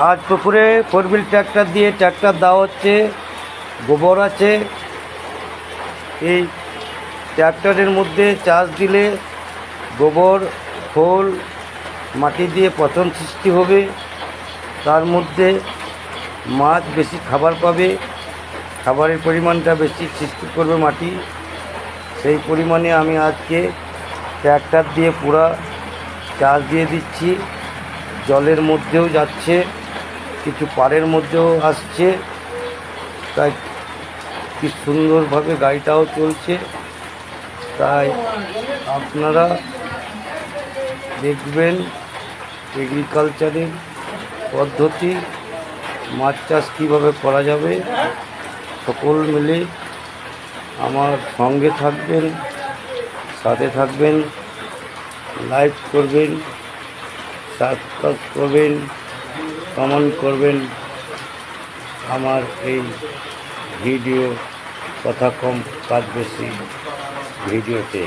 আজ পুকুরে 4 wheel tractor দিয়ে ট্র্যাক্টর দেওয়া হচ্ছে। গোবর আছে, এই ট্র্যাক্টরের মধ্যে চাষ দিলে গোবর খোল মাটি দিয়ে পচন সৃষ্টি হবে, তার মধ্যে মাছ বেশি খাবার পাবে, খাবারের পরিমাণটা বেশি সৃষ্টি করবে মাটি। সেই পরিমাণে আমি আজকে ট্র্যাক্টর দিয়ে পুরা চাষ দিয়ে দিচ্ছি। জলের মধ্যেও যাচ্ছে, কিছু পাড়ের মধ্যেও আসছে, তাই কি সুন্দরভাবে গাড়িটাও চলছে। তাই আপনারা দেখবেন এগ্রিকালচারের পদ্ধতি, মাছ চাষ কীভাবে করা যাবে। সকল মিলে আমার সঙ্গে থাকবেন, সাথে থাকবেন, লাইক করবেন, সাবস্ক্রাইব করবেন, কমেন্ট করবেন। আমার এই ভিডিও কথা কম কাজ বেশি ভিডিওতে।